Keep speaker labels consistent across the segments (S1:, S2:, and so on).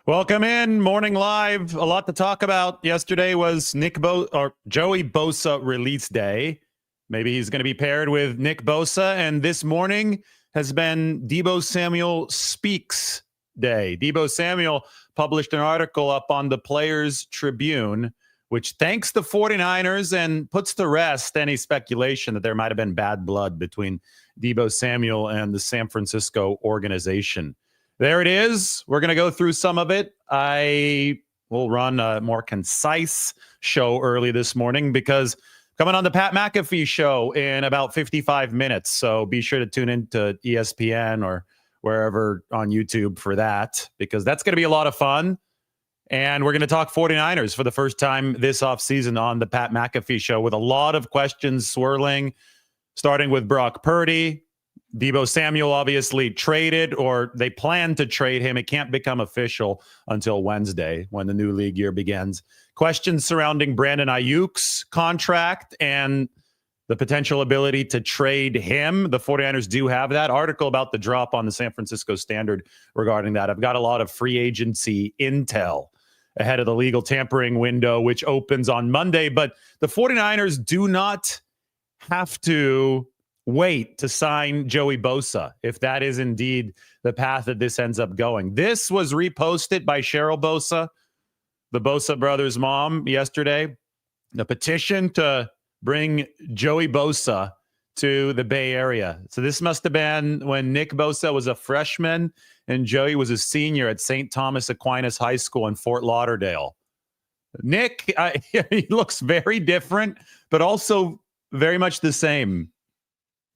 S1: Welcome in, Morning Live. A lot to talk about. Yesterday was Joey Bosa release day. Maybe he's going to be paired with Nick Bosa. And this morning has been Deebo Samuel Speaks Day. Deebo Samuel published an article up on the Players Tribune, which thanks the 49ers and puts to rest any speculation that there might have been bad blood between Deebo Samuel and the San Francisco organization. There it is. We're going to go through some of it. I will run a more concise show early this morning because coming on the Pat McAfee show in about 55 minutes. So be sure to tune in to ESPN or wherever on YouTube for that, because that's going to be a lot of fun. And we're going to talk 49ers for the first time this offseason on the Pat McAfee show with a lot of questions swirling, starting with Brock Purdy. Deebo Samuel obviously traded, or they plan to trade him. It can't become official until Wednesday when the new league year begins. Questions surrounding Brandon Ayuk's contract and the potential ability to trade him. The 49ers do have that article about the drop on the San Francisco Standard regarding that. I've got a lot of free agency intel ahead of the legal tampering window, which opens on Monday. But the 49ers do not have to wait to sign Joey Bosa, if that is indeed the path that this ends up going. This was reposted by Cheryl Bosa, the Bosa brothers' mom, yesterday. The petition to bring Joey Bosa to the Bay Area. So this must have been when Nick Bosa was a freshman and Joey was a senior at St. Thomas Aquinas High School in Fort Lauderdale. Nick, he looks very different, but also very much the same.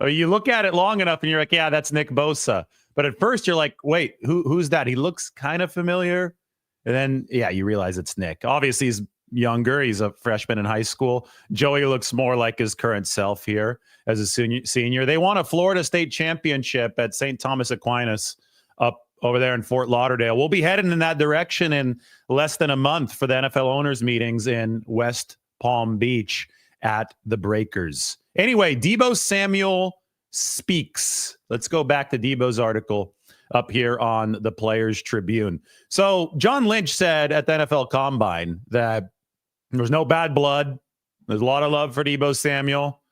S1: You look at it long enough and you're like, yeah, that's Nick Bosa. But at first you're like, wait, who's that? He looks kind of familiar. And then, yeah, you realize it's Nick. Obviously, he's younger. He's a freshman in high school. Joey looks more like his current self here as a senior. They won a Florida State championship at St. Thomas Aquinas up over there in Fort Lauderdale. We'll be heading in that direction in less than a month for the NFL owners meetings in West Palm Beach at the Breakers. Anyway, Deebo Samuel speaks. Let's go back to Deebo's article up here on the Players Tribune. So John Lynch said at the NFL Combine that there was no bad blood. There's a lot of love for Deebo Samuel.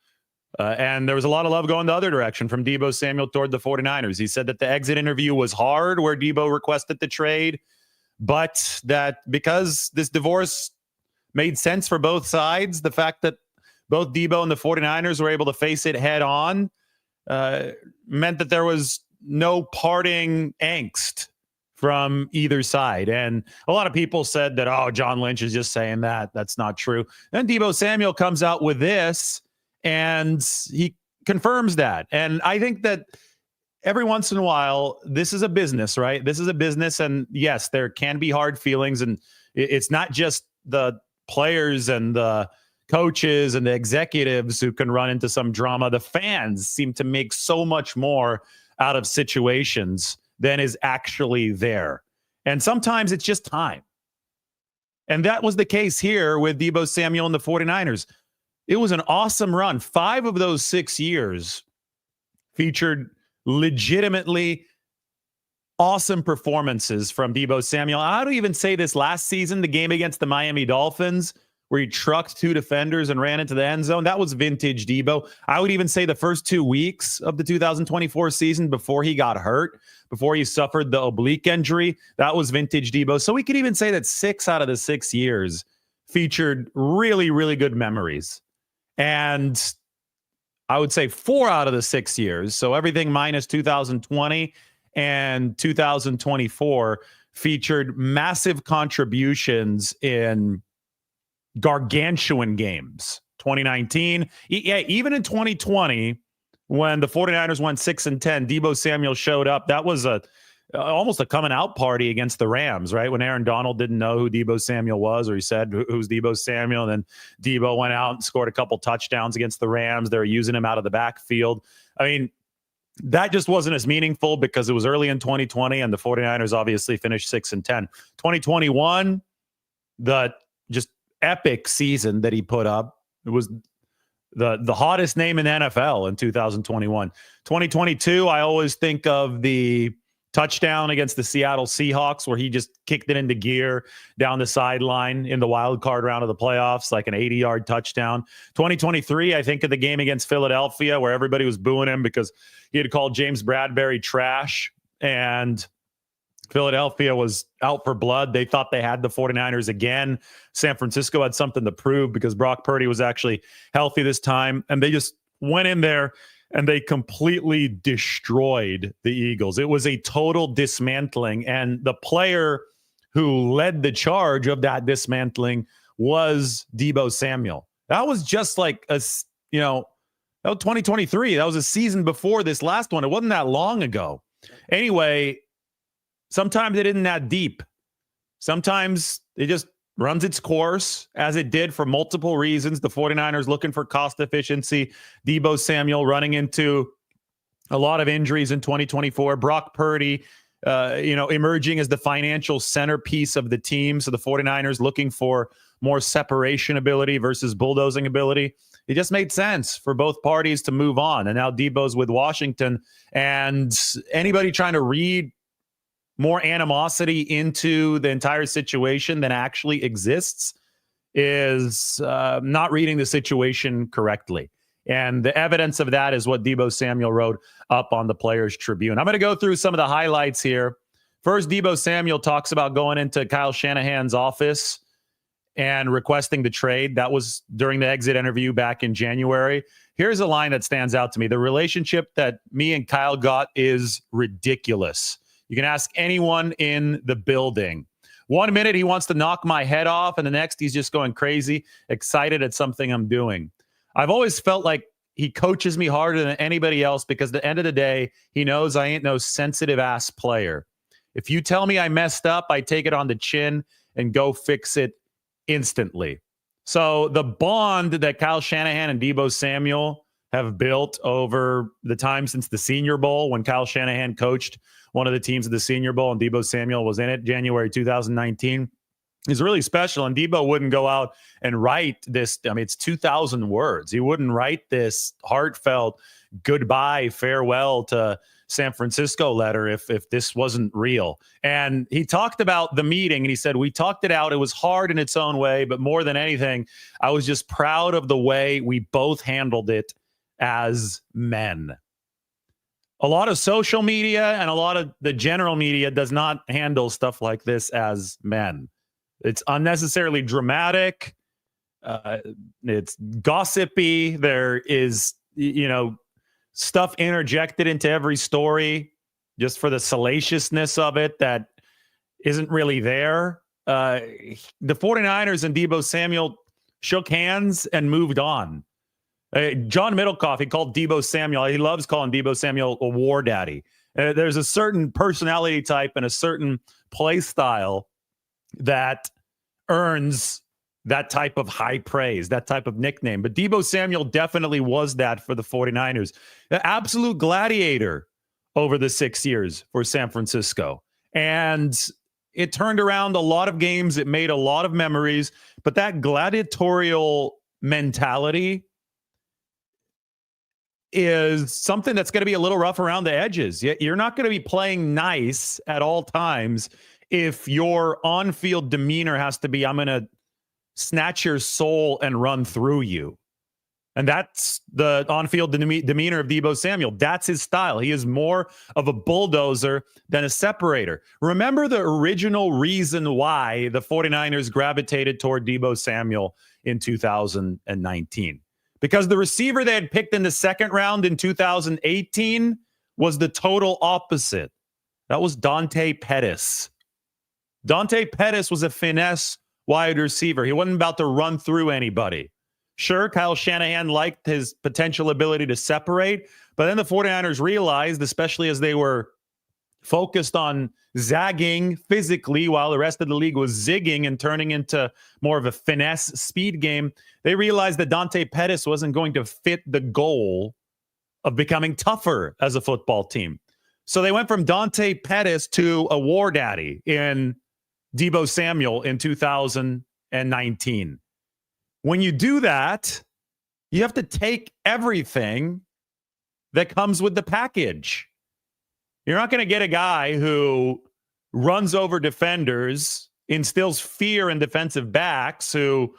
S1: And there was a lot of love going the other direction from Deebo Samuel toward the 49ers. He said that the exit interview was hard where Deebo requested the trade, but that because this divorce made sense for both sides, the fact that both Deebo and the 49ers were able to face it head on meant that there was no parting angst from either side. And a lot of people said that, oh, John Lynch is just saying that. That's not true. Then Deebo Samuel comes out with this and he confirms that. And I think that every once in a while, this is a business, right? This is a business. And yes, there can be hard feelings. And it's not just the players and the coaches and the executives who can run into some drama. The fans seem to make so much more out of situations than is actually there. And sometimes it's just time. And that was the case here with Deebo Samuel and the 49ers. It was an awesome run. 5 of those 6 years featured legitimately awesome performances from Deebo Samuel. I would even say this last season, the game against the Miami Dolphins, where he trucked 2 defenders and ran into the end zone. That was vintage Deebo. I would even say the first 2 weeks of the 2024 season before he got hurt, before he suffered the oblique injury, that was vintage Deebo. So we could even say that 6 out of the 6 years featured really, really good memories. And I would say 4 out of the 6 years, so everything minus 2020 and 2024, featured massive contributions in gargantuan games. 2019, even in 2020, when the 49ers went 6-10, Deebo Samuel showed up. That was almost a coming out party against the Rams, right? When Aaron Donald didn't know who Deebo Samuel was, or he said, who's Deebo Samuel? And then Deebo went out and scored a couple touchdowns against the Rams. They were using him out of the backfield. I mean, that just wasn't as meaningful because it was early in 2020 and the 49ers obviously finished 6-10. 2021, the just epic season that he put up. It was the hottest name in the NFL in 2021. 2022, I always think of the touchdown against the Seattle Seahawks where he just kicked it into gear down the sideline in the wild card round of the playoffs, like an 80-yard touchdown. 2023, I think of the game against Philadelphia where everybody was booing him because he had called James Bradbury trash, and Philadelphia was out for blood. They thought they had the 49ers again. San Francisco had something to prove because Brock Purdy was actually healthy this time, and they just went in there and they completely destroyed the Eagles. It was a total dismantling, and the player who led the charge of that dismantling was Deebo Samuel. That was just like that was 2023. That was a season before this last one. It wasn't that long ago. Anyway, sometimes it isn't that deep. Sometimes it just runs its course, as it did for multiple reasons. The 49ers looking for cost efficiency. Deebo Samuel running into a lot of injuries in 2024. Brock Purdy, emerging as the financial centerpiece of the team. So the 49ers looking for more separation ability versus bulldozing ability. It just made sense for both parties to move on. And now Deebo's with Washington. And anybody trying to read more animosity into the entire situation than actually exists is not reading the situation correctly. And the evidence of that is what Deebo Samuel wrote up on the Players Tribune. I'm going to go through some of the highlights here. First, Deebo Samuel talks about going into Kyle Shanahan's office and requesting the trade. That was during the exit interview back in January. Here's a line that stands out to me. The relationship that me and Kyle got is ridiculous. You can ask anyone in the building. 1 minute, he wants to knock my head off, and the next, he's just going crazy, excited at something I'm doing. I've always felt like he coaches me harder than anybody else because at the end of the day, he knows I ain't no sensitive-ass player. If you tell me I messed up, I take it on the chin and go fix it instantly. So the bond that Kyle Shanahan and Deebo Samuel have built over the time since the Senior Bowl, when Kyle Shanahan coached one of the teams of the Senior Bowl and Deebo Samuel was in it, January 2019, is really special. And Deebo wouldn't go out and write this. I mean, it's 2,000 words. He wouldn't write this heartfelt goodbye, farewell to San Francisco letter if this wasn't real. And he talked about the meeting, and he said, we talked it out. It was hard in its own way, but more than anything, I was just proud of the way we both handled it as men. A lot of social media and a lot of the general media does not handle stuff like this as men. It's unnecessarily dramatic. It's gossipy. There is, stuff interjected into every story just for the salaciousness of it that isn't really there. The 49ers and Deebo Samuel shook hands and moved on. John Middlecoff, he called Deebo Samuel. He loves calling Deebo Samuel a war daddy. There's a certain personality type and a certain play style that earns that type of high praise, that type of nickname. But Deebo Samuel definitely was that for the 49ers. An absolute gladiator over the 6 years for San Francisco. And it turned around a lot of games. It made a lot of memories. But that gladiatorial mentality is something that's going to be a little rough around the edges. You're not going to be playing nice at all times if your on-field demeanor has to be, I'm going to snatch your soul and run through you. And that's the on-field demeanor of Deebo Samuel. That's his style. He is more of a bulldozer than a separator. Remember the original reason why the 49ers gravitated toward Deebo Samuel in 2019. Because the receiver they had picked in the second round in 2018 was the total opposite. That was Dante Pettis. Dante Pettis was a finesse wide receiver. He wasn't about to run through anybody. Sure, Kyle Shanahan liked his potential ability to separate, but then the 49ers realized, especially as they were focused on zagging physically while the rest of the league was zigging and turning into more of a finesse speed game, they realized that Dante Pettis wasn't going to fit the goal of becoming tougher as a football team. So they went from Dante Pettis to a war daddy in Deebo Samuel in 2019. When you do that, you have to take everything that comes with the package. You're not going to get a guy who runs over defenders, instills fear in defensive backs who,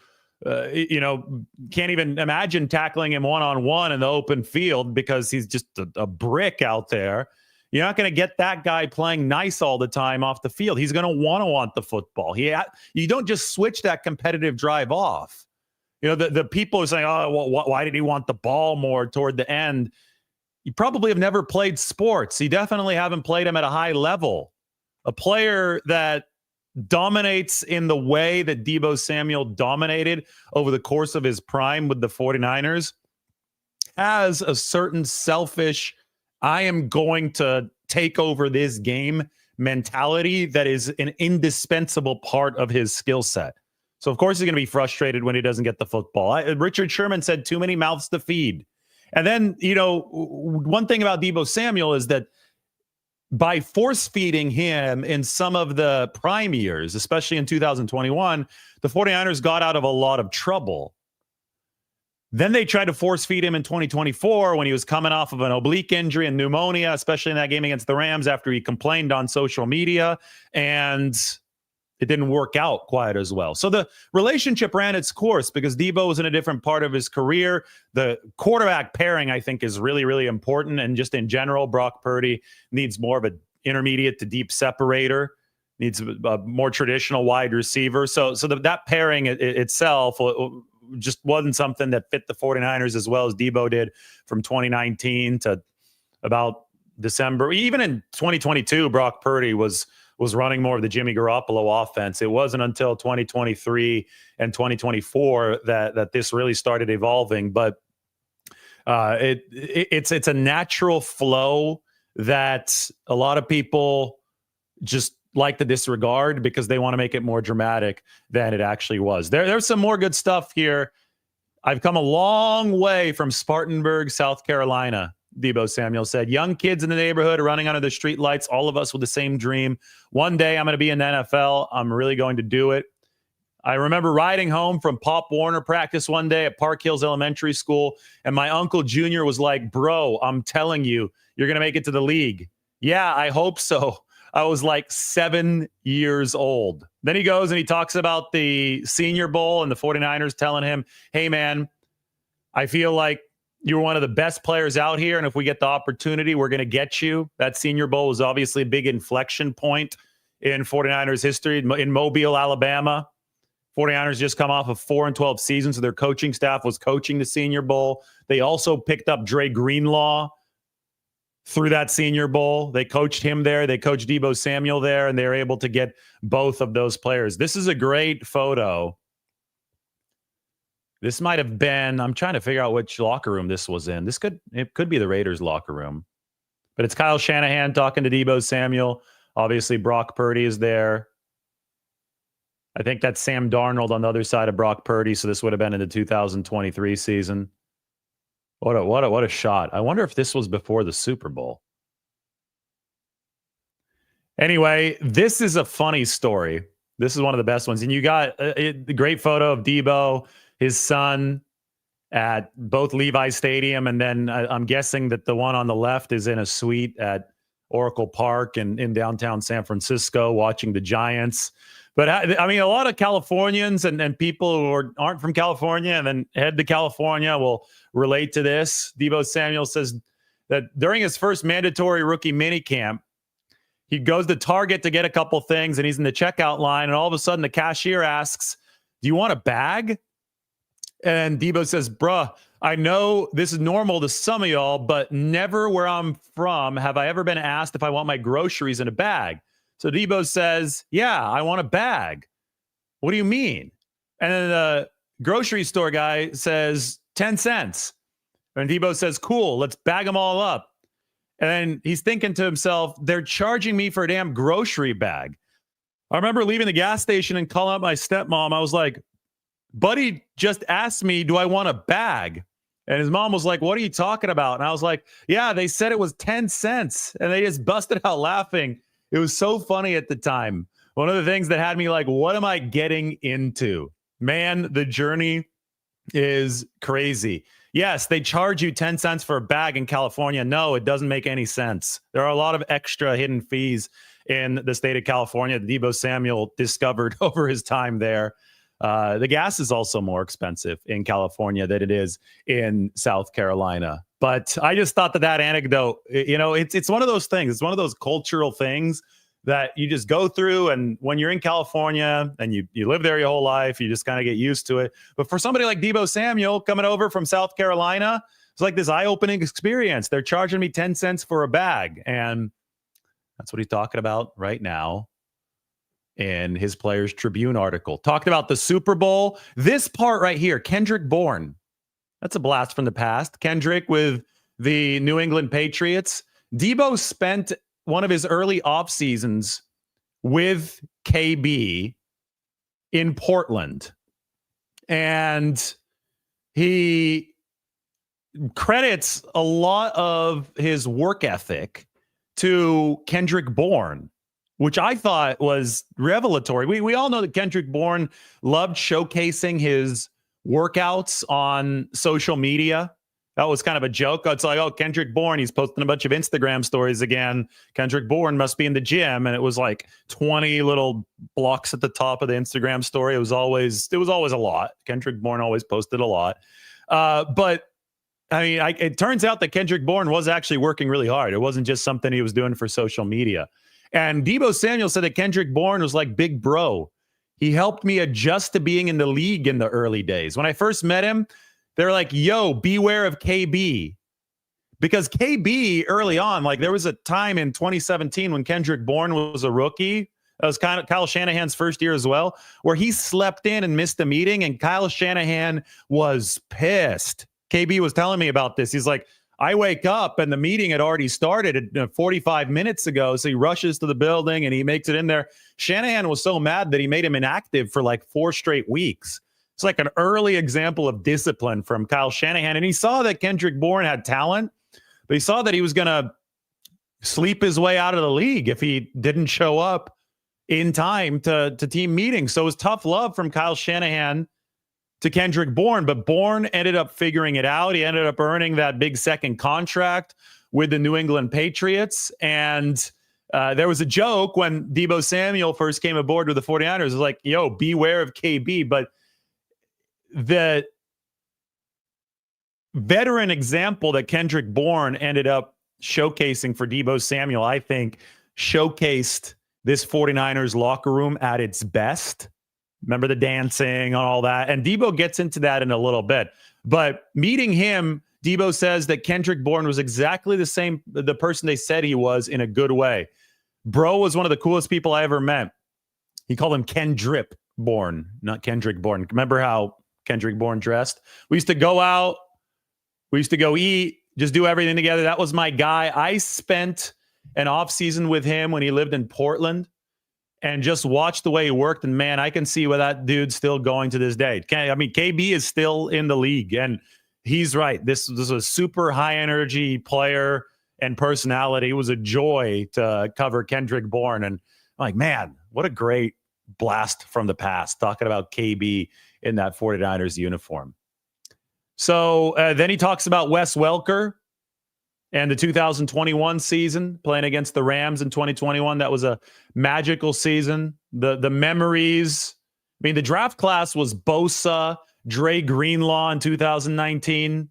S1: can't even imagine tackling him one-on-one in the open field because he's just a brick out there. You're not going to get that guy playing nice all the time off the field. He's going to want the football. You don't just switch that competitive drive off. The people are saying, oh, well, why did he want the ball more toward the end? You probably have never played sports. You definitely haven't played them at a high level. A player that dominates in the way that Deebo Samuel dominated over the course of his prime with the 49ers has a certain selfish, I am going to take over this game mentality that is an indispensable part of his skill set. So, of course, he's going to be frustrated when he doesn't get the football. Richard Sherman said too many mouths to feed. And then, one thing about Deebo Samuel is that by force feeding him in some of the prime years, especially in 2021, the 49ers got out of a lot of trouble. Then they tried to force feed him in 2024 when he was coming off of an oblique injury and pneumonia, especially in that game against the Rams after he complained on social media, and it didn't work out quite as well. So the relationship ran its course because Deebo was in a different part of his career. The quarterback pairing, I think, is really, really important. And just in general, Brock Purdy needs more of an intermediate to deep separator, needs a more traditional wide receiver. So that pairing itself just wasn't something that fit the 49ers as well as Deebo did from 2019 to about December. Even in 2022, Brock Purdy was running more of the Jimmy Garoppolo offense. It wasn't until 2023 and 2024 that this really started evolving. But it's a natural flow that a lot of people just like to disregard because they want to make it more dramatic than it actually was. There's some more good stuff here. I've come a long way from Spartanburg, South Carolina. Deebo Samuel said, young kids in the neighborhood running under the street lights, all of us with the same dream. One day I'm going to be in the NFL. I'm really going to do it. I remember riding home from Pop Warner practice one day at Park Hills Elementary School, and my uncle Junior was like, bro, I'm telling you, you're going to make it to the league. Yeah, I hope so. I was like 7 years old. Then he goes and he talks about the Senior Bowl and the 49ers telling him, hey, man, I feel like you're one of the best players out here, and if we get the opportunity, we're going to get you. That Senior Bowl was obviously a big inflection point in 49ers history in Mobile, Alabama. 49ers just come off of 4-12 seasons, so their coaching staff was coaching the Senior Bowl. They also picked up Dre Greenlaw through that Senior Bowl. They coached him there. They coached Deebo Samuel there, and they were able to get both of those players. This is a great photo. This might have been, I'm trying to figure out which locker room this was in. It could be the Raiders locker room. But it's Kyle Shanahan talking to Deebo Samuel. Obviously, Brock Purdy is there. I think that's Sam Darnold on the other side of Brock Purdy, so this would have been in the 2023 season. What a shot. I wonder if this was before the Super Bowl. Anyway, this is a funny story. This is one of the best ones. And you got a great photo of Deebo, his son, at both Levi Stadium. And then I'm guessing that the one on the left is in a suite at Oracle Park in downtown San Francisco watching the Giants. But I mean, a lot of Californians and people who aren't from California and then head to California will relate to this. Deebo Samuel says that during his first mandatory rookie minicamp, he goes to Target to get a couple things, and he's in the checkout line, and all of a sudden the cashier asks, do you want a bag? And Deebo says, bruh, I know this is normal to some of y'all, but never where I'm from have I ever been asked if I want my groceries in a bag. So Deebo says, yeah, I want a bag. What do you mean? And then the grocery store guy says, 10 cents. And Deebo says, cool, let's bag them all up. And then he's thinking to himself, they're charging me for a damn grocery bag. I remember leaving the gas station and calling up my stepmom. I was like, buddy just asked me, do I want a bag? And his mom was like, what are you talking about? And I was like, yeah, they said it was 10 cents. And they just busted out laughing. It was so funny at the time. One of the things that had me like, what am I getting into? Man, the journey is crazy. Yes, they charge you 10 cents for a bag in California. No, it doesn't make any sense. There are a lot of extra hidden fees in the state of California. Deebo Samuel discovered over his time there. The gas is also more expensive in California than it is in South Carolina. But I just thought that anecdote, it's one of those things. It's one of those cultural things that you just go through. And when you're in California and you live there your whole life, you just kind of get used to it. But for somebody like Deebo Samuel coming over from South Carolina, it's like this eye-opening experience. They're charging me 10 cents for a bag. And that's what he's talking about right now in his Players Tribune article. Talked about the Super Bowl. This part right here, Kendrick Bourne. That's a blast from the past. Kendrick with the New England Patriots. Deebo spent one of his early off seasons with KB in Portland. And he credits a lot of his work ethic to Kendrick Bourne, which I thought was revelatory. We all know that Kendrick Bourne loved showcasing his workouts on social media. That was kind of a joke. It's like, oh, Kendrick Bourne, he's posting a bunch of Instagram stories again. Kendrick Bourne must be in the gym. And it was like 20 little blocks at the top of the Instagram story. It was always a lot. Kendrick Bourne always posted a lot. But I mean, it turns out that Kendrick Bourne was actually working really hard. It wasn't just something he was doing for social media. And Deebo Samuel said that Kendrick Bourne was like big bro. He helped me adjust to being in the league in the early days. When I first met him, they're like, yo, beware of KB. Because KB early on, like there was a time in 2017 when Kendrick Bourne was a rookie. That was kind of Kyle Shanahan's first year as well, where he slept in and missed a meeting, and Kyle Shanahan was pissed. KB was telling me about this. He's like, I wake up and the meeting had already started 45 minutes ago. So he rushes to the building and he makes it in there. Shanahan was so mad that he made him inactive for like 4 straight weeks. It's like an early example of discipline from Kyle Shanahan. And he saw that Kendrick Bourne had talent, but he saw that he was going to sleep his way out of the league if he didn't show up in time to team meetings. So it was tough love from Kyle Shanahan to Kendrick Bourne, but Bourne ended up figuring it out. He ended up earning that big second contract with the New England Patriots. And there was a joke when Deebo Samuel first came aboard with the 49ers. It was like, yo, beware of KB. But the veteran example that Kendrick Bourne ended up showcasing for Deebo Samuel, I think, showcased this 49ers locker room at its best. Remember the dancing and all that? And Deebo gets into that in a little bit. But meeting him, Deebo says that Kendrick Bourne was exactly the person they said he was, in a good way. Bro was one of the coolest people I ever met. He called him Kendrip Bourne, not Kendrick Bourne. Remember how Kendrick Bourne dressed? We used to go out. We used to go eat, just do everything together. That was my guy. I spent an off season with him when he lived in Portland and just watched the way he worked. And man, I can see where that dude's still going to this day. I mean, KB is still in the league, and he's right. This was a super high energy player and personality. It was a joy to cover Kendrick Bourne. And I'm like, man, what a great blast from the past, talking about KB in that 49ers uniform. So then he talks about Wes Welker and the 2021 season, playing against the Rams in 2021. That was a magical season. The memories. I mean, the draft class was Bosa, Dre Greenlaw in 2019,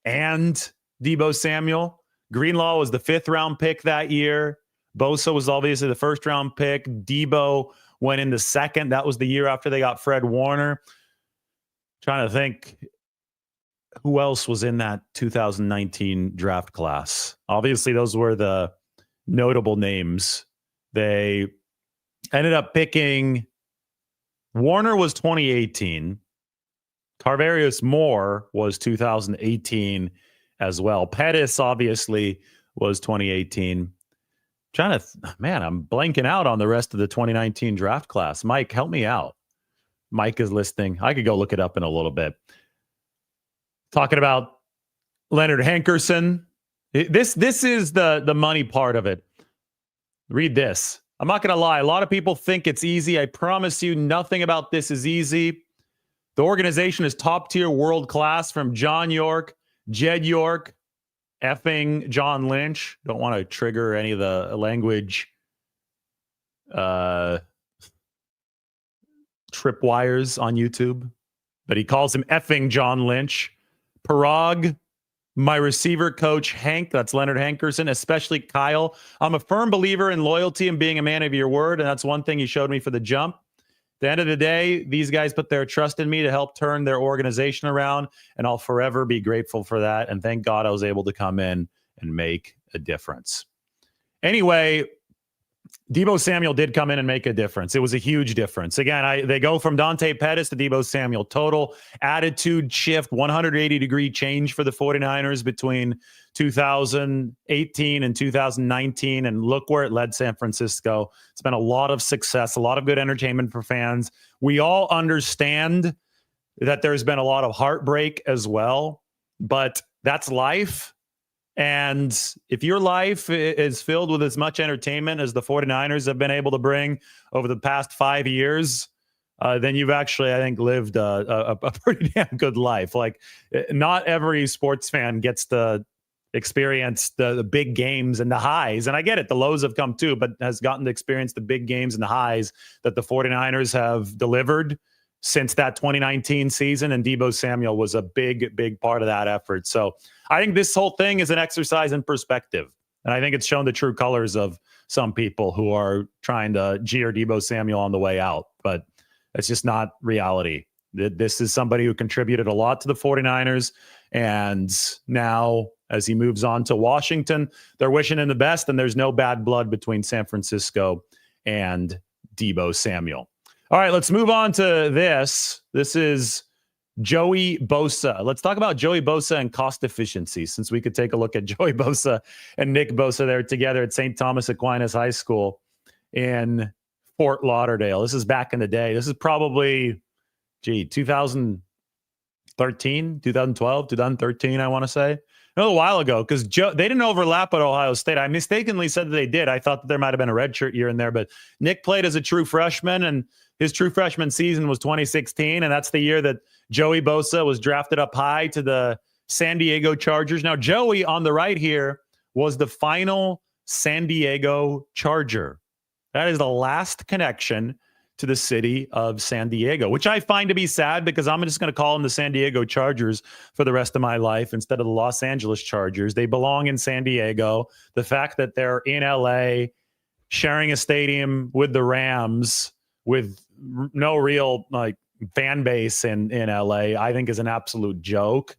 S1: and Deebo Samuel. Greenlaw was the 5th round pick that year. Bosa was obviously the 1st round pick. Deebo went in the 2nd. That was the year after they got Fred Warner. Trying to think who else was in that 2019 draft class. Obviously, those were the notable names. They ended up picking Warner was 2018. Tarvarius Moore was 2018 as well. Pettis obviously was 2018. I'm blanking out on the rest of the 2019 draft class. Mike, help me out. Mike is listening. I could go look it up in a little bit. Talking about Leonard Hankerson. This is the money part of it. Read this. I'm not going to lie. A lot of people think it's easy. I promise you nothing about this is easy. The organization is top tier, world class, from John York Jed York effing John Lynch. Don't want to trigger any of the language tripwires on YouTube, but he calls him effing John Lynch. Parag, my receiver coach, Hank, that's Leonard Hankerson, especially Kyle. I'm a firm believer in loyalty and being a man of your word, and that's one thing he showed me for the jump. At the end of the day, these guys put their trust in me to help turn their organization around, and I'll forever be grateful for that. And thank God I was able to come in and make a difference. Anyway, Deebo Samuel did come in and make a difference. It was a huge difference. Again, they go from Dante Pettis to Deebo Samuel. Total attitude shift, 180-degree change for the 49ers between 2018 and 2019. And look where it led San Francisco. It's been a lot of success, a lot of good entertainment for fans. We all understand that there's been a lot of heartbreak as well, but that's life. And if your life is filled with as much entertainment as the 49ers have been able to bring over the past 5 years, then you've actually, I think, lived a pretty damn good life. Like, not every sports fan gets to experience the big games and the highs. And I get it. The lows have come too, but has gotten to experience the big games and the highs that the 49ers have delivered since that 2019 season. And Deebo Samuel was a big, big part of that effort. So I think this whole thing is an exercise in perspective. And I think it's shown the true colors of some people who are trying to jeer Deebo Samuel on the way out. But it's just not reality. This is somebody who contributed a lot to the 49ers. And now, as he moves on to Washington, they're wishing him the best. And there's no bad blood between San Francisco and Deebo Samuel. All right, let's move on to this. This is Joey Bosa. Let's talk about Joey Bosa and cost efficiency, since we could take a look at Joey Bosa and Nick Bosa there together at St. Thomas Aquinas High School in Fort Lauderdale. This is back in the day. This is probably, 2013, 2012, 2013, I want to say. A little while ago, because they didn't overlap at Ohio State. I mistakenly said that they did. I thought that there might have been a redshirt year in there, but Nick played as a true freshman, and his true freshman season was 2016, and that's the year that Joey Bosa was drafted up high to the San Diego Chargers. Now, Joey on the right here was the final San Diego Charger. That is the last connection to the city of San Diego, which I find to be sad, because I'm just going to call them the San Diego Chargers for the rest of my life instead of the Los Angeles Chargers. They belong in San Diego. The fact that they're in LA, sharing a stadium with the Rams, with no real fan base in LA, I think is an absolute joke.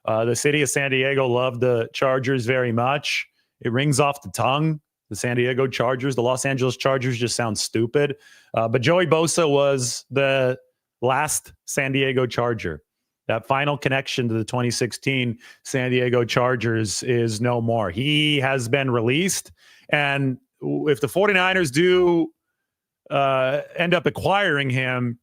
S1: The city of San Diego loved the Chargers very much. It rings off the tongue. The San Diego Chargers, the Los Angeles Chargers just sound stupid. But Joey Bosa was the last San Diego Charger. That final connection to the 2016 San Diego Chargers is no more. He has been released. And if the 49ers do end up acquiring him,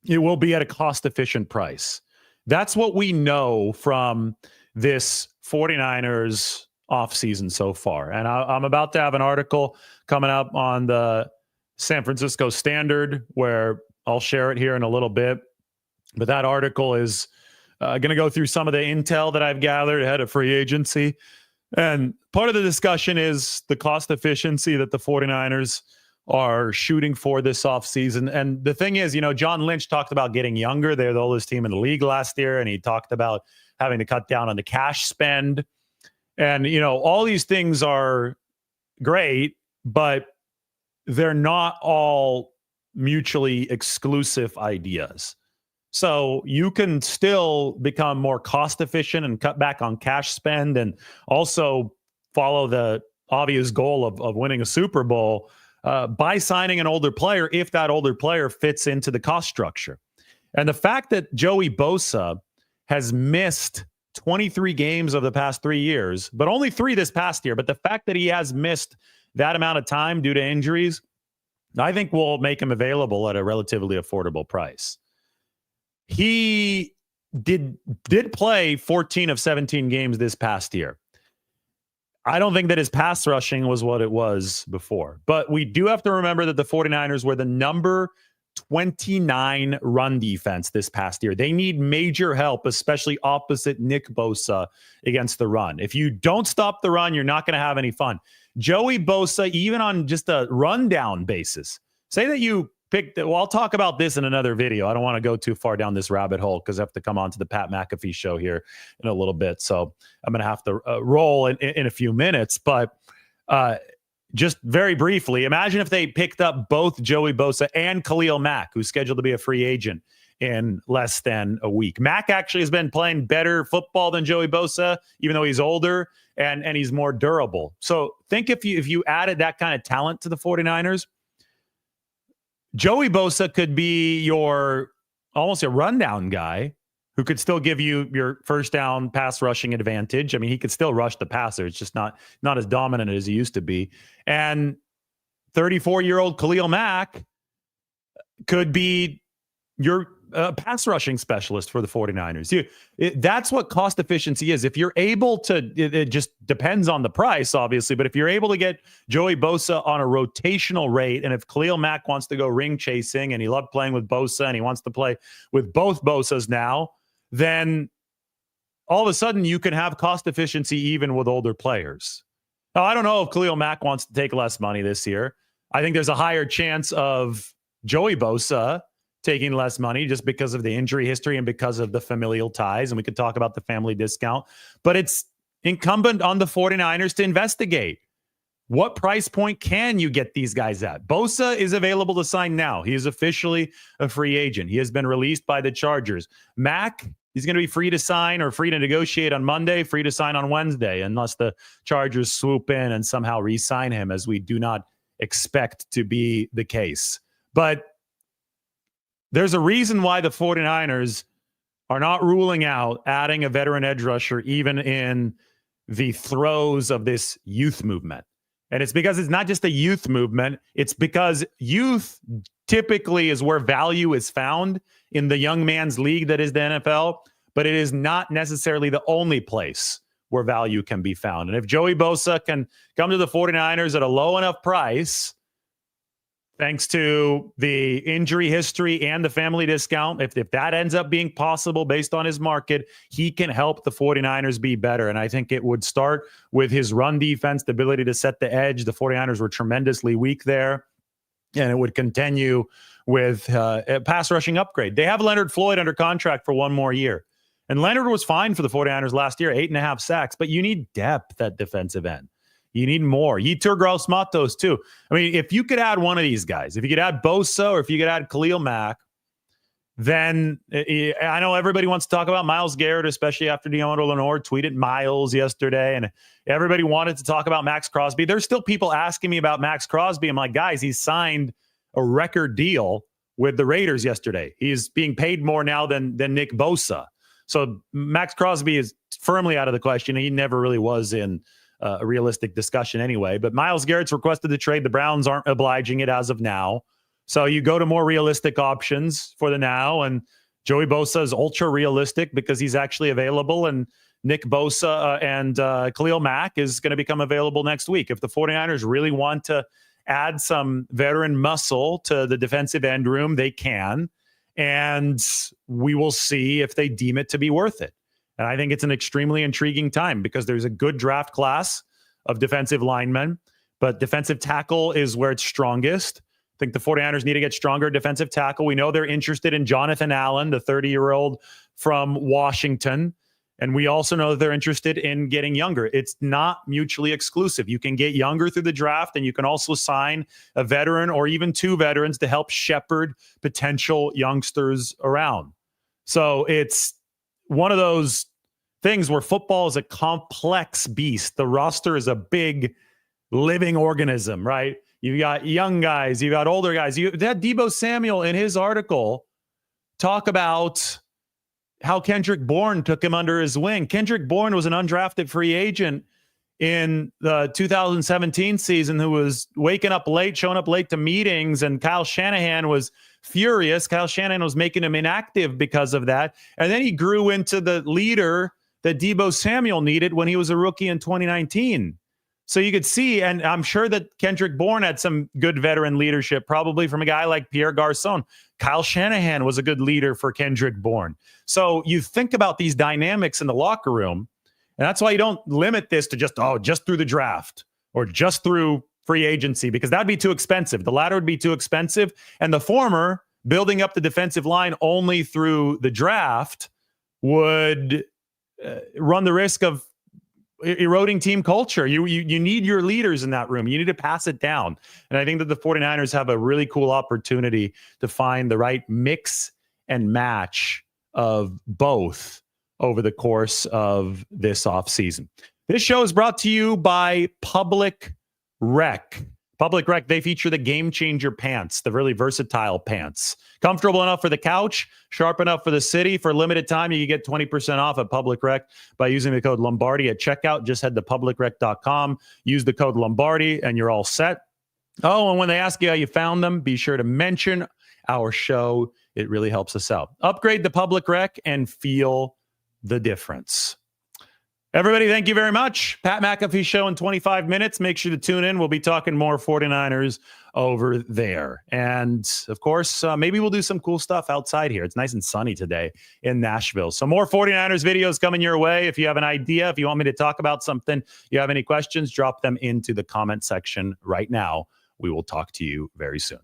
S1: it will be at a cost-efficient price. That's what we know from this 49ers offseason so far. And I'm about to have an article coming up on the San Francisco Standard where I'll share it here in a little bit. But that article is going to go through some of the intel that I've gathered ahead of free agency. And part of the discussion is the cost efficiency that the 49ers are shooting for this offseason. And the thing is, John Lynch talked about getting younger. They're the oldest team in the league last year. And he talked about having to cut down on the cash spend. And, all these things are great, but they're not all mutually exclusive ideas. So you can still become more cost efficient and cut back on cash spend, and also follow the obvious goal of winning a Super Bowl by signing an older player if that older player fits into the cost structure. And the fact that Joey Bosa has missed 23 games of the past 3 years, but only 3 this past year. But the fact that he has missed that amount of time due to injuries, I think will make him available at a relatively affordable price. He did play 14 of 17 games this past year. I don't think that his pass rushing was what it was before. But we do have to remember that the 49ers were the number 29 run defense this past year. They need major help, especially opposite Nick Bosa against the run. If you don't stop the run, you're not going to have any fun. Joey Bosa, even on just a rundown basis, say that you picked, well, I'll talk about this in another video. I don't want to go too far down this rabbit hole because I have to come on to the Pat McAfee show here in a little bit. So I'm going to have to roll in a few minutes. But just very briefly, imagine if they picked up both Joey Bosa and Khalil Mack, who's scheduled to be a free agent in less than a week. Mack actually has been playing better football than Joey Bosa, even though he's older and he's more durable. So think if you added that kind of talent to the 49ers, Joey Bosa could be your almost a rundown guy who could still give you your first down pass rushing advantage. I mean, he could still rush the passer. It's just not as dominant as he used to be. And 34-year-old Khalil Mack could be your pass rushing specialist for the 49ers. That's what cost efficiency is. If you're able to, it just depends on the price, obviously, but if you're able to get Joey Bosa on a rotational rate, and if Khalil Mack wants to go ring chasing and he loved playing with Bosa and he wants to play with both Bosas now, then all of a sudden you can have cost efficiency even with older players. Now, I don't know if Khalil Mack wants to take less money this year. I think there's a higher chance of Joey Bosa taking less money just because of the injury history and because of the familial ties. And we could talk about the family discount, but it's incumbent on the 49ers to investigate. What price point can you get these guys at? Bosa is available to sign now. He is officially a free agent. He has been released by the Chargers. Mack, he's going to be free to sign or free to negotiate on Monday, free to sign on Wednesday, unless the Chargers swoop in and somehow re-sign him, as we do not expect to be the case. But there's a reason why the 49ers are not ruling out adding a veteran edge rusher even in the throes of this youth movement. And it's because it's not just a youth movement. It's because youth typically is where value is found in the young man's league that is the NFL, but it is not necessarily the only place where value can be found. And if Joey Bosa can come to the 49ers at a low enough price, thanks to the injury history and the family discount, if that ends up being possible based on his market, he can help the 49ers be better. And I think it would start with his run defense, the ability to set the edge. The 49ers were tremendously weak there. And it would continue with a pass rushing upgrade. They have Leonard Floyd under contract for one more year. And Leonard was fine for the 49ers last year, 8.5 sacks, but you need depth at defensive end. You need more. Yetur Gross-Matos, too. I mean, if you could add one of these guys, if you could add Bosa or if you could add Khalil Mack, then I know everybody wants to talk about Myles Garrett, especially after Deontay Lenore tweeted Myles yesterday, and everybody wanted to talk about Max Crosby. There's still people asking me about Max Crosby. I'm like, guys, he signed a record deal with the Raiders yesterday. He's being paid more now than Nick Bosa. So Max Crosby is firmly out of the question. He never really was in a realistic discussion anyway. But Myles Garrett's requested the trade. The Browns aren't obliging it as of now. So you go to more realistic options for the now. And Joey Bosa is ultra realistic because he's actually available. And Nick Bosa and Khalil Mack is going to become available next week. If the 49ers really want to add some veteran muscle to the defensive end room, they can. And we will see if they deem it to be worth it. And I think it's an extremely intriguing time because there's a good draft class of defensive linemen, but defensive tackle is where it's strongest. I think the 49ers need to get stronger defensive tackle. We know they're interested in Jonathan Allen, the 30-year-old from Washington. And we also know that they're interested in getting younger. It's not mutually exclusive. You can get younger through the draft, and you can also sign a veteran or even two veterans to help shepherd potential youngsters around. So it's one of those things where football is a complex beast. The roster is a big living organism, right? You've got young guys, you've got older guys. You had Deebo Samuel in his article talk about how Kendrick Bourne took him under his wing. Kendrick Bourne was an undrafted free agent in the 2017 season who was waking up late, showing up late to meetings, and Kyle Shanahan was furious. Kyle Shanahan was making him inactive because of that. And then he grew into the leader that Deebo Samuel needed when he was a rookie in 2019. So you could see, and I'm sure that Kendrick Bourne had some good veteran leadership, probably from a guy like Pierre Garçon. Kyle Shanahan was a good leader for Kendrick Bourne. So you think about these dynamics in the locker room, and that's why you don't limit this to just through the draft or just through free agency, because that'd be too expensive. The latter would be too expensive. And the former, building up the defensive line only through the draft, would run the risk of eroding team culture. You need your leaders in that room. You need to pass it down. And I think that the 49ers have a really cool opportunity to find the right mix and match of both over the course of this offseason. This show is brought to you by Public Rec. Public Rec, they feature the Game Changer pants, the really versatile pants. Comfortable enough for the couch, sharp enough for the city. For a limited time, you can get 20% off at Public Rec by using the code Lombardi at checkout. Just head to publicrec.com, use the code Lombardi, and you're all set. Oh, and when they ask you how you found them, be sure to mention our show. It really helps us out. Upgrade to Public Rec and feel the difference. Everybody, thank you very much. Pat McAfee Show in 25 minutes. Make sure to tune in. We'll be talking more 49ers over there. And, of course, maybe we'll do some cool stuff outside here. It's nice and sunny today in Nashville. So more 49ers videos coming your way. If you have an idea, if you want me to talk about something, you have any questions, drop them into the comment section right now. We will talk to you very soon.